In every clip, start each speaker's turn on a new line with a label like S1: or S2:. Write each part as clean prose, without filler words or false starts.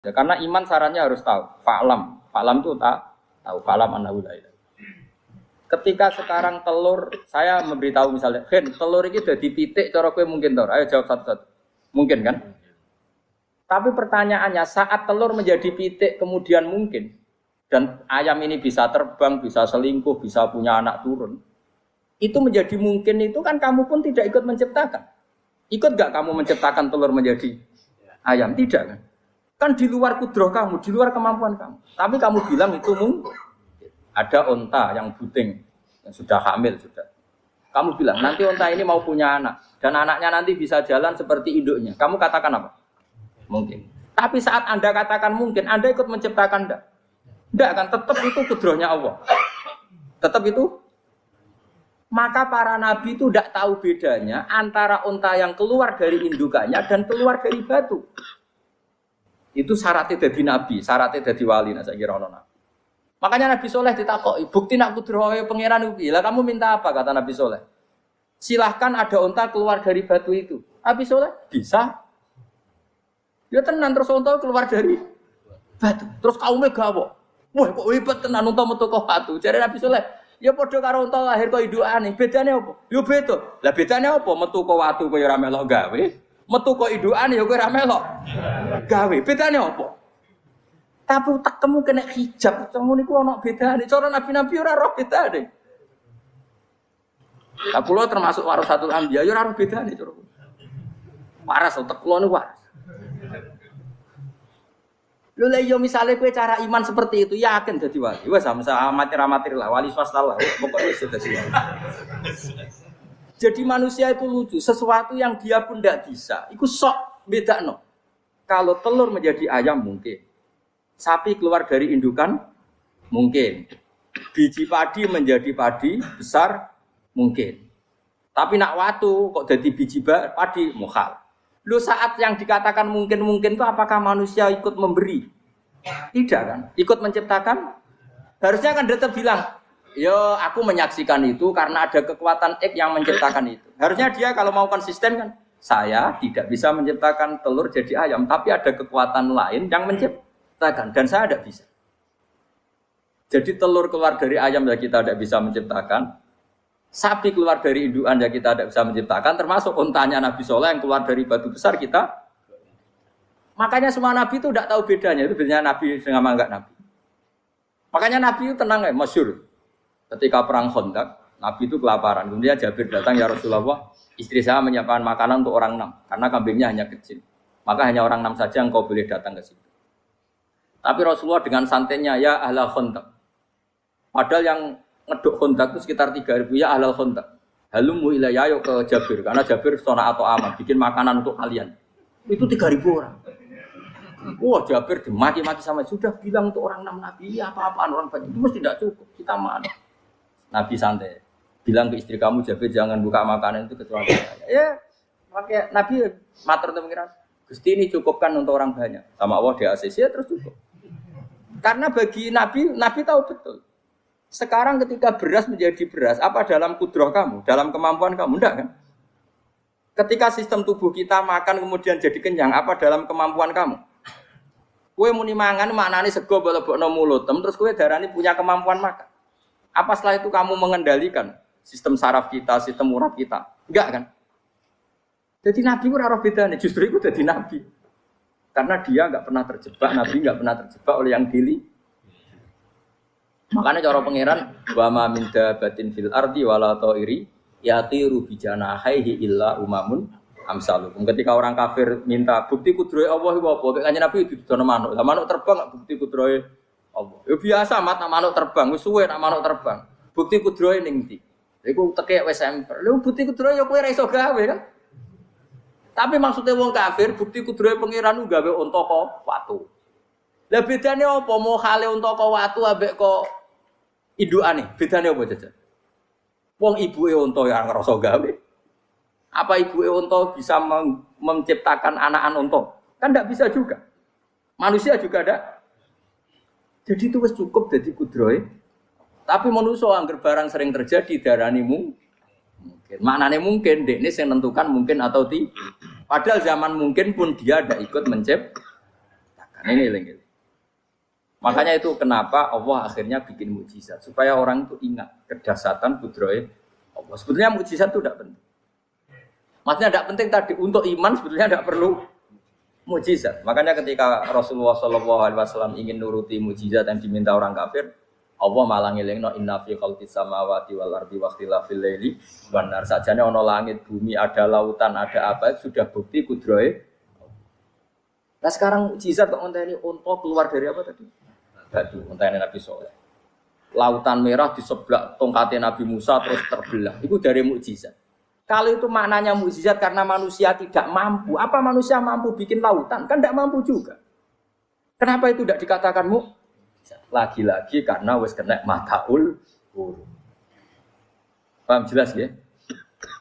S1: Ya, karena iman syaratnya harus tahu. Fa'lam. Fa'lam itu tahu. Fa'lam annahu la ilaha. Ketika sekarang telur, saya memberitahu misalnya, Hen, telur ini udah dipitik, cara kowe mungkin tau. Ayo jawab satu-satu. Mungkin kan? Tapi pertanyaannya, saat telur menjadi pitik kemudian mungkin, dan ayam ini bisa terbang, bisa selingkuh, bisa punya anak turun, itu menjadi mungkin itu kan kamu pun tidak ikut menciptakan. Ikut gak kamu menciptakan telur menjadi ayam? Tidak kan? Kan di luar kudroh kamu, di luar kemampuan kamu. Tapi kamu bilang itu mungkin. Ada onta yang buting, yang sudah hamil sudah. Kamu bilang nanti onta ini mau punya anak dan anaknya nanti bisa jalan seperti induknya. Kamu katakan apa? Mungkin. Tapi saat Anda katakan mungkin, Anda ikut menciptakan enggak? Enggak kan? Tetap itu kudrohnya Allah. Tetap itu. Maka para nabi itu tidak tahu bedanya antara onta yang keluar dari indukannya dan keluar dari batu. Itu syaratnya jadi nabi, syaratnya jadi wali. Nah, saya kira nabi. Makanya Nabi Soleh ditakoki, bukti nak kudrohe pangeran ugi. Lah kamu minta apa kata Nabi Soleh? Silahkan ada unta keluar dari batu itu. Nabi Soleh bisa. Ya tenan terus unta keluar dari batu. Terus kaumnya gawok. Wah kok hebat tenan unta metu kok batu. Jare Nabi Soleh, ya padha karo unta lahir kok indukane. Bedane apa? Ya beda. Lah bedane apa? Metu kok watu kok ya ora melok gawe. Metu kok indukane ya kowe ora melok gawe. Bedane apa? Tapi utakmu kena hijab, kamu niku ana bedane. Cara nabi-nabi ora roh bedane. Lah kula termasuk warasatul anbiya ya ora roh bedane cara. Waras utek kula niku waras. Lha yo misale kowe cara iman seperti itu yakin dadi wali. Wes sama amatir-amatir lah, wali swasta lah. Pokoke wis dadi. Jadi manusia itu lucu, sesuatu yang dia pun tidak bisa. Iku sok bedakno. Kalau telur menjadi ayam mungkin. Sapi keluar dari indukan mungkin. Biji padi menjadi padi besar mungkin. Tapi nak watu kok jadi biji padi mukhal. Lu saat yang dikatakan mungkin-mungkin itu apakah manusia ikut memberi? Tidak kan? Ikut menciptakan? Harusnya kan tetap bilang, yo aku menyaksikan itu karena ada kekuatan X yang menciptakan itu. Harusnya dia kalau mau konsisten kan, saya tidak bisa menciptakan telur jadi ayam, tapi ada kekuatan lain yang menciptakan. Dan saya tidak bisa. Jadi telur keluar dari ayam ya kita tidak bisa menciptakan. Sapi keluar dari indukan ya kita tidak bisa menciptakan. Termasuk untanya Nabi Soleh yang keluar dari batu besar kita. Makanya semua Nabi itu tidak tahu bedanya. Itu bedanya Nabi dengan enggak Nabi. Makanya Nabi itu tenang ya, masyhur. Ketika perang Khandaq, Nabi itu kelaparan. Kemudian Jabir datang, ya Rasulullah, istri saya menyiapkan makanan untuk orang 6. Karena kambingnya hanya kecil. Maka hanya orang 6 saja yang kau boleh datang ke situ. Tapi Rasulullah dengan santainya, ya ahlal Khandaq. Padahal yang ngeduk Khandaq itu sekitar 3.000, ya ahlal Khandaq. Halumu ilayya yuk ke Jabir. Karena Jabir sona atau aman, bikin makanan untuk kalian. Itu 3.000 orang. Wah Jabir dimaki-maki sama, sudah bilang untuk orang 6 Nabi, ya apa-apaan orang banyak. Itu mesti tidak cukup, kita mana. Nabi santai. Bilang ke istri kamu, Jabir jangan buka makanan itu kecuali saya. Ya, makanya Nabi matur untuk pengiran. Gusti ini cukupkan untuk orang banyak. Sama Allah di ACC terus cukup. Karena bagi Nabi, Nabi tahu betul. Sekarang ketika beras menjadi beras, apa dalam kudroh kamu, dalam kemampuan kamu? Enggak kan? Ketika sistem tubuh kita makan kemudian jadi kenyang, apa dalam kemampuan kamu? Kue muni mangan maknane sego bolebokno mulut, terus kue darani punya kemampuan makan. Apa setelah itu kamu mengendalikan sistem saraf kita, sistem urat kita? Enggak kan? Jadi Nabi ora roh bedane, justru itu jadi Nabi. Karena dia enggak pernah terjebak, Nabi enggak pernah terjebak oleh yang dili. Makanya cara pangeran wa ma min dabatin fil ardi wala ta'iri yatiru bi janahihi illa umamun amsalukum. Ketika orang kafir minta bukti kudrohe Allah iku apa? Kanjeng Nabi didono manuk. Lah manuk terbang bukti kudrohe Allah. Ya biasa mat manuk terbang, wis suwe nak manuk terbang. Bukti kudrohe ning ndi? Iku teke wis emper. Lha bukti kudrohe ya kowe ora iso gawe kan? Tapi maksudnya wong kafir bukti kudrohe pangeran gawe unta kok watu. Lah bedane apa? Mau hale unta kok watu ambek kok indukane? Bedane apa jajan? Wong ibuke unta ya ngrasa gawe. Apa ibuke unta bisa menciptakan anakan unta? Kan enggak bisa juga. Manusia juga ada. Jadi itu wis cukup dadi kudrohe. Tapi manusa angger barang sering terjadi darani mungkin. Maknane mungkin dekne sing nentukan mungkin atau tidak. Padahal zaman mungkin pun dia ada ikut menciptakan. Nah, ini lagi. Makanya itu kenapa Allah akhirnya bikin mukjizat supaya orang itu ingat kedahsyatan kudrohe Allah. Sebetulnya mukjizat itu tidak penting. Maksudnya tidak penting tadi untuk iman sebetulnya tidak perlu mukjizat. Makanya ketika Rasulullah SAW ingin nuruti mukjizat yang diminta orang kafir, Allah malah ngelingno inna fi khalqis samawati wal ardi wa ikhtilafil laili wan nar. Sajane ana langit, bumi, ada lautan, ada apa sudah bukti kudrohe. Nah sekarang mukjizat kok ngenteni unta keluar dari apa tadi? Batu, ngenteni Nabi Soleh. Lautan merah di sebelah tongkatnya Nabi Musa terus terbelah. Itu dari mukjizat. Kalau itu maknanya mukjizat karena manusia tidak mampu, apa manusia mampu bikin lautan? Kan tidak mampu juga. Kenapa itu tidak dikatakan mukjizat? Lagi-lagi karena wis kena mataul huruf. Paham jelas ya?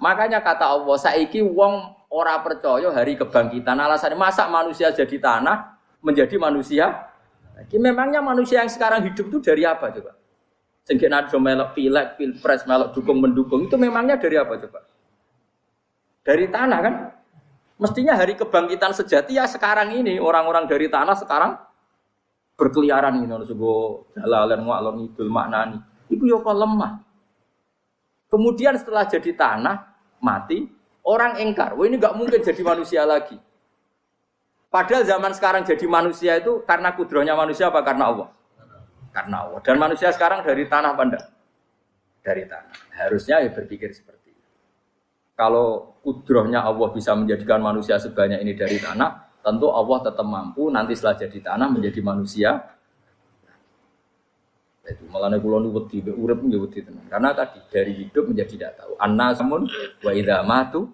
S1: Makanya kata Allah, saiki wong ora percaya hari kebangkitan. Alasannya masa manusia jadi tanah menjadi manusia? Memangnya manusia yang sekarang hidup itu dari apa coba? Sehingga ada melok pilek, pilpres, melok dukung mendukung itu memangnya dari apa coba? Dari tanah kan? Mestinya hari kebangkitan sejati ya sekarang ini orang-orang dari tanah sekarang berkeliaran ini harus go jalalan ngalor ngidul maknani. Itu yo kok lemah. Kemudian setelah jadi tanah mati orang engkar, wah ini nggak mungkin jadi manusia lagi. Padahal zaman sekarang jadi manusia itu karena kudrohnya manusia apa karena Allah? Karena Allah. Dan manusia sekarang dari tanah pandang. Dari tanah. Harusnya ya berpikir seperti itu. Kalau kudrohnya Allah bisa menjadikan manusia sebanyak ini dari tanah, tentu Allah tetap mampu nanti setelah jadi tanah menjadi manusia. Itu malah nek kula niku wedi urip nggih wedi tenan. Karena tadi dari hidup menjadi tidak tahu. Annasamun wa idza matu.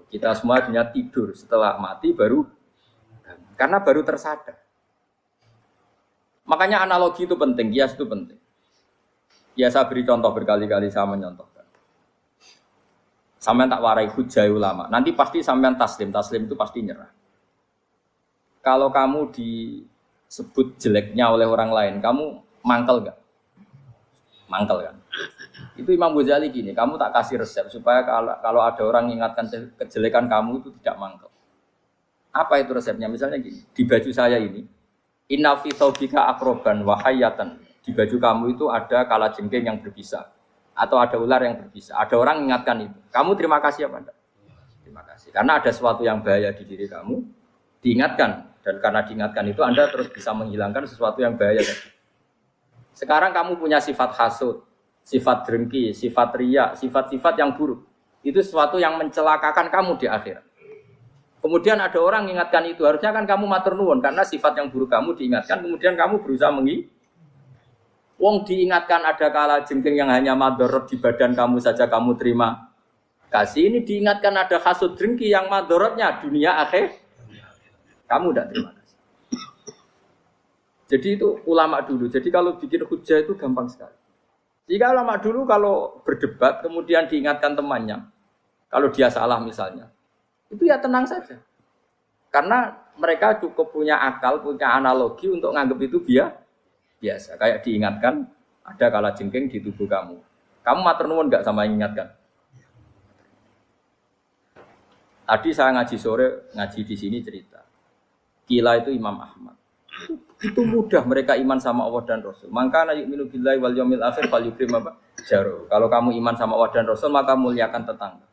S1: Kita semua dunia tidur, setelah mati baru karena baru tersadar. Makanya analogi itu penting, kias itu penting. Ya saya beri contoh berkali-kali saya menyontohkan. Sampean tak warai hujah ulama. Nanti pasti sampean taslim itu pasti nyerah. Kalau kamu disebut jeleknya oleh orang lain, kamu mangkel enggak? Mangkel kan? Itu Imam Ghazali gini, kamu tak kasih resep supaya kalau ada orang mengingatkan kejelekan kamu itu tidak mangkel. Apa itu resepnya? Misalnya gini, di baju saya ini, inna fi thawbika akroban wa hayatan. Di baju kamu itu ada kalajengking yang berbisa atau ada ular yang berbisa. Ada orang mengingatkan itu. Kamu terima kasih apa enggak? Terima kasih. Karena ada sesuatu yang bahaya di diri kamu, diingatkan. Dan karena diingatkan itu Anda terus bisa menghilangkan sesuatu yang bahaya. Sekarang kamu punya sifat hasud, sifat dengki, sifat riya, sifat-sifat yang buruk. Itu sesuatu yang mencelakakan kamu di akhirat. Kemudian ada orang mengingatkan itu, harusnya kan kamu matur nuwun karena sifat yang buruk kamu diingatkan, kemudian kamu berusaha Wong diingatkan ada kalajengking yang hanya madorot di badan kamu saja kamu terima kasih. Ini diingatkan ada hasud dengki yang madorotnya dunia akhir, kamu tidak terima kasih. Jadi itu ulama dulu. Jadi kalau bikin hujah itu gampang sekali. Jika ulama dulu kalau berdebat kemudian diingatkan temannya, kalau dia salah misalnya, itu ya tenang saja. Karena mereka cukup punya akal, punya analogi untuk nganggap itu biasa. Kayak diingatkan ada kalajengking di tubuh kamu. Kamu matur nuwun enggak sama ingatkan? Tadi saya ngaji sore, ngaji di sini cerita. Kila itu Imam Ahmad. Itu mudah mereka iman sama Allah dan Rasul. Maka yu'minu billahi wal yaumil akhir falyukrim apa? Jaru. Kalau kamu iman sama Allah dan Rasul maka muliakan tetangga.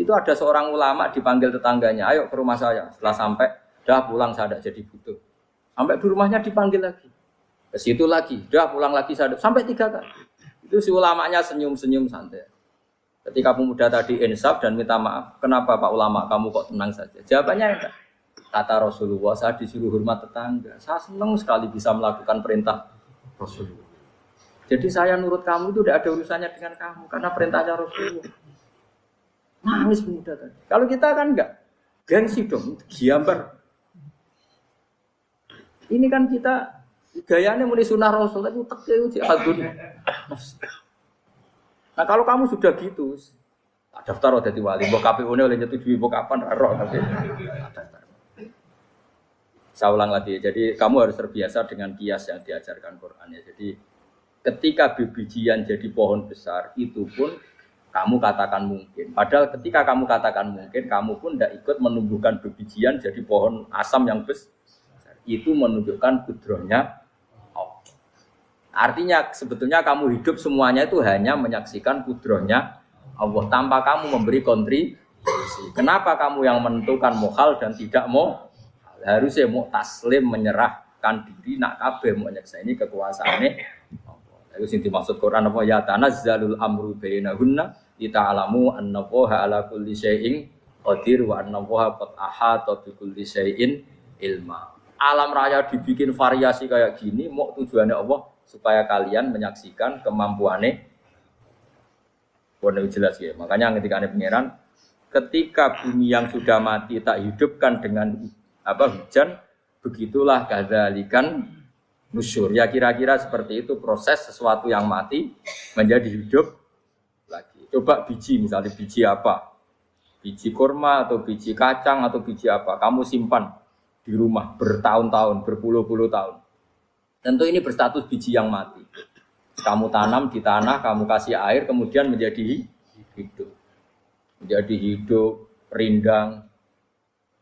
S1: Itu ada seorang ulama dipanggil tetangganya, ayo ke rumah saya. Setelah sampai, dah pulang saya tidak jadi butuh. Sampai di rumahnya dipanggil lagi. Ke situ lagi, dah pulang lagi saya sampai 3 kali. Itu si ulamanya senyum-senyum santai. Ketika pemuda tadi insaf dan minta maaf, kenapa Pak Ulama kamu kok tenang saja? Jawabannya enggak. Kata Rasulullah, saya disuruh hormat tetangga. Saya senang sekali bisa melakukan perintah Rasulullah. Jadi saya nurut kamu itu tidak ada urusannya dengan kamu, karena perintahnya Rasulullah. Nangis pemuda tadi. Kalau kita kan enggak, gengsi dong, giambar. Ini kan kita gayanya mulai sunnah Rasul, tapi uteknya uji adun. Nah kalau kamu sudah gitu, daftar udah diwali, mbok KPU-nya oleh nyetujui, mbok kapan roh tapi. Saya ulang lagi, jadi kamu harus terbiasa dengan kias yang diajarkan Quran ya. Jadi ketika bibijian jadi pohon besar, itu pun kamu katakan mungkin. Padahal ketika kamu katakan mungkin, kamu pun tidak ikut menumbuhkan bibijian jadi pohon asam yang besar. itu menunjukkan kudrohnya Allah. Artinya sebetulnya kamu hidup semuanya itu hanya menyaksikan kudrohnya Allah tanpa kamu memberi kontribusi. Kenapa kamu yang menentukan mohal dan tidak mau? Harusnya mau taslim menyerahkan diri nak kabeh mau nyakseni kekuasaane Allah. Itu sing dimaksud Quran apa ya tanazzalul amru bainahunna lita'lamu annallaha ala kulli syai'in qadir wa annallaha qad ahata bi kulli syai'in ilma. Alam raya dibikin variasi kayak gini mau tujuannya Allah supaya kalian menyaksikan kemampuannya. Boleh jelas ya. Makanya ketika ada pangeran, ketika bumi yang sudah mati tak hidupkan dengan hujan, begitulah kadzalikan nusyur. Ya kira-kira seperti itu proses sesuatu yang mati menjadi hidup lagi. Coba biji, misalnya biji apa? Biji kurma atau biji kacang atau biji apa? Kamu simpan di rumah bertahun-tahun, berpuluh-puluh tahun. Tentu ini berstatus biji yang mati. Kamu tanam di tanah, kamu kasih air, kemudian menjadi hidup. Menjadi hidup, rindang.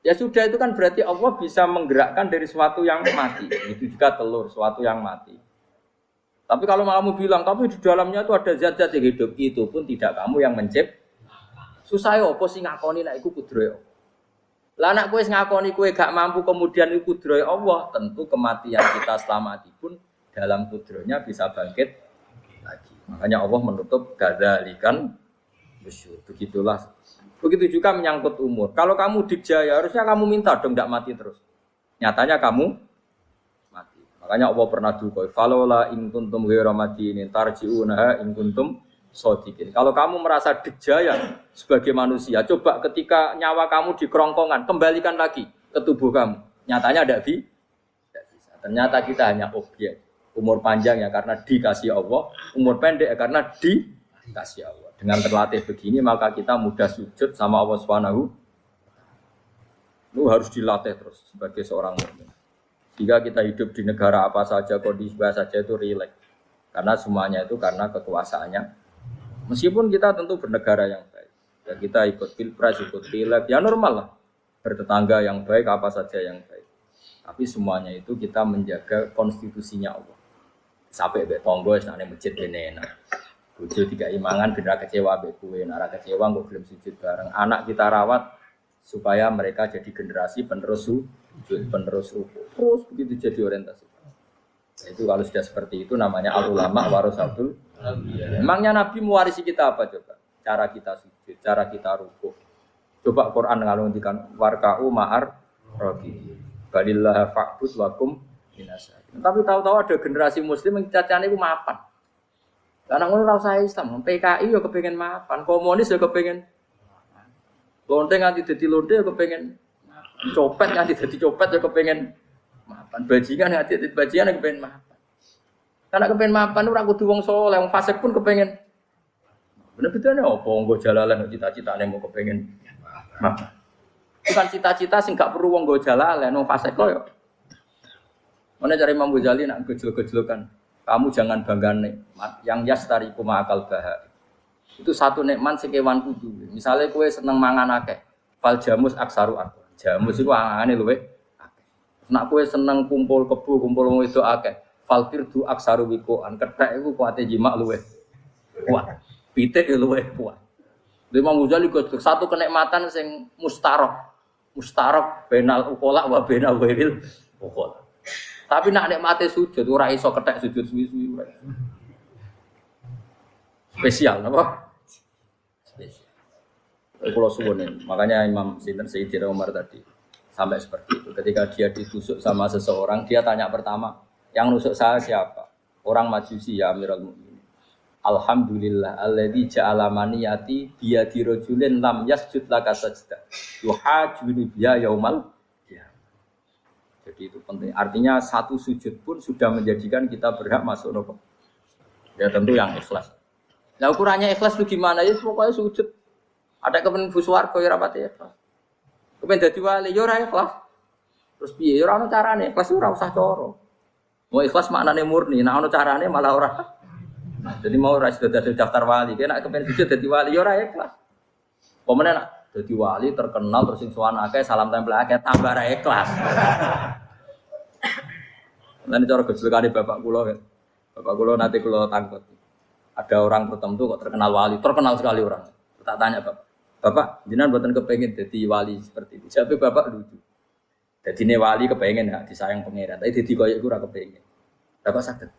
S1: Ya sudah, itu kan berarti Allah bisa menggerakkan dari sesuatu yang mati. Itu juga telur, sesuatu yang mati. Tapi kalau kamu bilang, tapi di dalamnya itu ada zat-zat yang hidup, itu pun tidak kamu yang menciptakan. Susah ya, apa sih ngakoni nak iku kudrohe Allah. Lah anak kowe ngakoni kowe gak mampu kemudian iku kudrohe Allah, tentu kematian kita selamati pun dalam kudrohnya bisa bangkit lagi. Makanya Allah menutup gadzalikan nusyur. Begitulah. Begitu juga menyangkut umur. Kalau kamu dijaya, harusnya kamu minta dong tidak mati terus. Nyatanya kamu mati. Makanya Allah pernah duka, falola in kuntum ghairu madinin tarji'unaha in kuntum shodiqin. Kalau kamu merasa dijaya sebagai manusia, coba ketika nyawa kamu di kerongkongan, kembalikan lagi ke tubuh kamu. Nyatanya tidak bisa. Ternyata kita hanya objek. Umur panjang ya karena dikasih Allah, umur pendek ya karena dikasih Allah. Dengan terlatih begini maka kita mudah sujud sama Allah Subhanahu. Lu harus dilatih terus sebagai seorang mukmin. Jika kita hidup di negara apa saja, kondisi apa saja itu rileks. Karena semuanya itu karena kekuasaannya. Meskipun kita tentu bernegara yang baik. Ya kita ikut pilpres, ikut pileg, ya normal lah. Bertetangga yang baik, apa saja yang baik. Tapi semuanya itu kita menjaga konstitusinya Allah. Sampai mbek tangga wis nang masjid kene enak. Bojo tiga imangan bener kecewa mbek kowe, nek kecewa kok belum sujud bareng. Anak kita rawat supaya mereka jadi generasi penerus sujud, penerus rukuk. Terus begitu jadi orientasi. Nah, itu kalau sudah seperti itu namanya al-ulama warasatul anbiya. Emangnya Nabi mewarisi kita apa coba? Cara kita sujud, cara kita rukuk. Coba Quran ngaluntikan warka'u ma'ar raqi. Balillah fa'bud wakum binasa. Tapi tahu-tahu ada generasi muslim yang cacane iku mapan. Karena ngono ora usah Islam, PKI yo kepengin mapan, komunis yo kepengin. Lonte nganti dadi lonte yo kepengin. Copet nganti dadi copet yo kepengin mapan. Bajingan nganti dadi bajingan yo kepengin mapan. Karena kepengin mapan ora kudu wong saleh, wong fasik pun kepengin. Bener-bener opo nggo jalalan cita-citane mau kepengin mapan. Bukan cita-cita sing gak perlu wong nggo jalalan, wong fasik kok yo. Mana cari Imam Ghazali nak gejol-gejolkan. Kamu jangan bangga nikmat yang yastariku ma'akal baha. Itu satu nikmat sekewan kudu. Misalnya kowe seneng mangan akeh, fal jamus aksaru akeh. Jamus iku angane luwih akeh. Nak kowe seneng kumpul kebo, kumpul wong wedok akeh, fal firdu aksaru wikoan. Kethek iku kuwate jimak luwih kuat. Pitik luwih kuat. Imam Ghazali kok satu kenikmatan sing mustarok benal ukola wa benal wiril ukola. Tapi nak nikmate sujud ora iso kethek sujud suwi-suwi ora. Spesial napa? Spesial. Kalau suwun makanya Imam Sinten Sayyidina Umar tadi sampai seperti itu. Ketika dia ditusuk sama seseorang, dia tanya pertama, yang nusuk saya siapa? Orang Majusi ya Amirul Mukminin. Alhamdulillah alladzi ja'ala maniyati biyadi rajulin lam yasjud laka sajda. Yuhajuni biya yaumal. Jadi itu penting. Artinya satu sujud pun sudah menjadikan kita berhak masuk neraka. Ya tentu yang ikhlas. Nah ukurannya ikhlas itu gimana? Ya pokoknya sujud. Ada kepen buswarga ya rapati ikhlas. Kepen dadi wali ya ora ikhlas. Terus piye? Ya ora ono carane. Ikhlas ora usah cara. Mau ikhlas maknane murni, nek ono carane malah ora. Jadi mau ora sudah daftar wali. Nek kepen sujud dadi wali ya ora ikhlas. Pemene nak dadi wali terkenal terus sing sowan akeh salam tempel akeh tambah ra ikhlas. Nanti cara gejolakane bapak kula kan. Bapak kula nanti kula tangkut. Ada orang tertentu kok terkenal wali, terkenal sekali orang. Tak tanya bapak, jenengan mboten kepengin jadi wali seperti itu. Siapa bapak lucu. Jadi ini wali kepengen ya disayang pangeran, tapi jadi koyo iku ora kepengin. Bapak saged.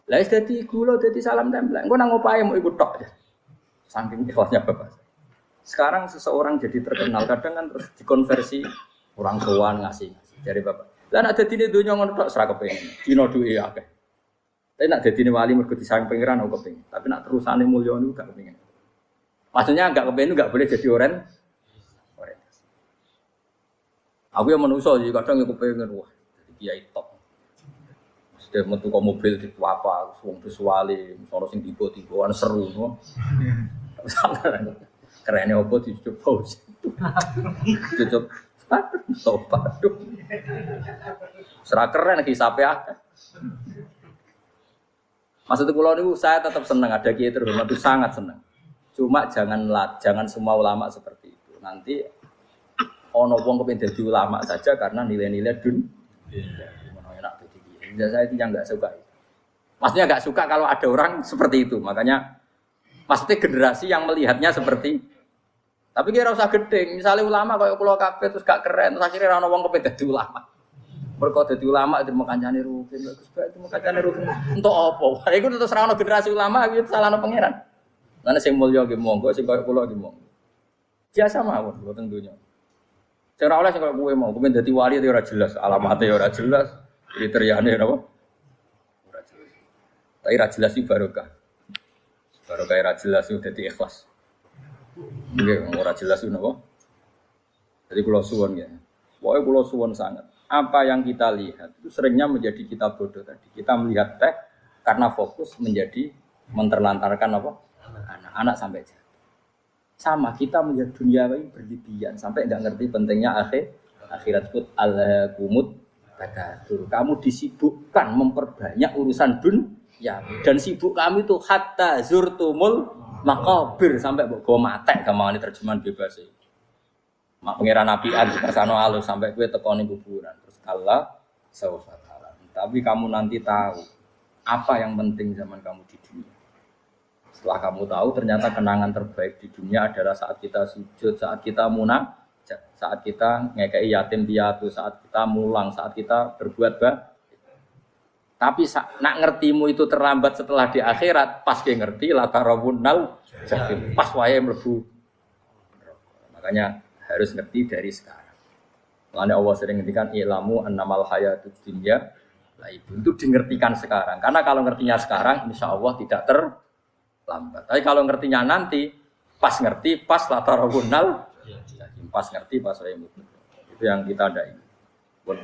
S1: Lah wis dadi kula dadi salam tempel. Engko nang opahe mau ikut tok. Saking ikhlasnya bapak. Sekarang seseorang jadi terkenal kadang kan terus dikonversi orang tuan ngasih dari bapak. Lah nek dadine donya ngono tok ora kepengin. Dino duwe akeh. Tapi nak dadine wali mergo disayang pangeran aku kepengin. Tapi nak terusane mulya niku gak kepengin. Maksudnya enggak kepengin enggak boleh jadi oren. Aku yang manusia sih kadang aku kepengin wah jadi kiai top. Sudah metu ke mobil di apa, wong visuale, sono sing tiba-tiba seru no. Kerennya opo dicoba. Dicoba. Sobat tuh. Serah keren hisape akeh. Maksud kula niku saya tetap senang ada kiai terhormat itu sangat senang. Cuma jangan semua ulama seperti itu. Nanti ono wong kepengin dadi ulama saja karena nilai-nilai enak dadi kiai. Saya itu yang enggak suka. Maksudnya enggak suka kalau ada orang seperti itu. Makanya maksudnya generasi yang melihatnya seperti tapi kira usah gedeng. Misalnya ulama kaya kula kabeh terus gak keren, terus akhirnya ana wong kepengin dadi ulama. Mergo dadi ulama terima kancane rugen, Gus Pak terima kancane rugen. Entuk apa? Iku terus ora ana generasi ulama iki salahno pangeran. Lan sing mulya nggih monggo, sing kaya kula nggih monggo. Biasa mawon boten donya. Sing ora oleh sing kaya kowe mau, kepen dadi wali ora jelas, alamate ora jelas, kriteriane napa? Ora jelas. Tapi ra jelas iki barokah. Barokah ra jelas iku dadi ikhlas. Nggih, ora jelas iku napa? Jadi kula suwun ya. Pokoke kula suwun sangat. Apa yang kita lihat itu seringnya menjadi kita bodoh tadi. Kita melihat teh karena fokus menjadi menterlantarkan apa? Anak-anak sampai jatuh. Sama kita melihat dunia ini berlebihan sampai enggak ngerti pentingnya akhirat pun al-kumut takatsur. Kamu disibukkan memperbanyak urusan dunia dan sibuk kamu itu hatta zurtumul maqabir sampai mbok go matek gamane terjemahan bebas iki. Mak pangeran apian kersane alus sampai kowe teko ning kuburan. Terus Allah saufa ta'ala. Tapi kamu nanti tahu apa yang penting zaman kamu di dunia. Setelah kamu tahu ternyata kenangan terbaik di dunia adalah saat kita sujud, saat kita munajat, saat kita ngekei yatim piatu, saat kita mulang, saat kita berbuat baik. Tapi nak ngertimu itu terlambat setelah di akhirat, pas dia ngerti la tarawunnal jahim, pas wae mlebu. Makanya harus ngerti dari sekarang. Makanya Allah sering ngendikan ilamu annamal hayatud dunya lah itu dingertikan sekarang. Karena kalau ngertinya sekarang insya Allah tidak terlambat. Tapi kalau ngertinya nanti pas ngerti pas la tarawunnal jahim, pas ngerti pas wae. Itu yang kita ada ini.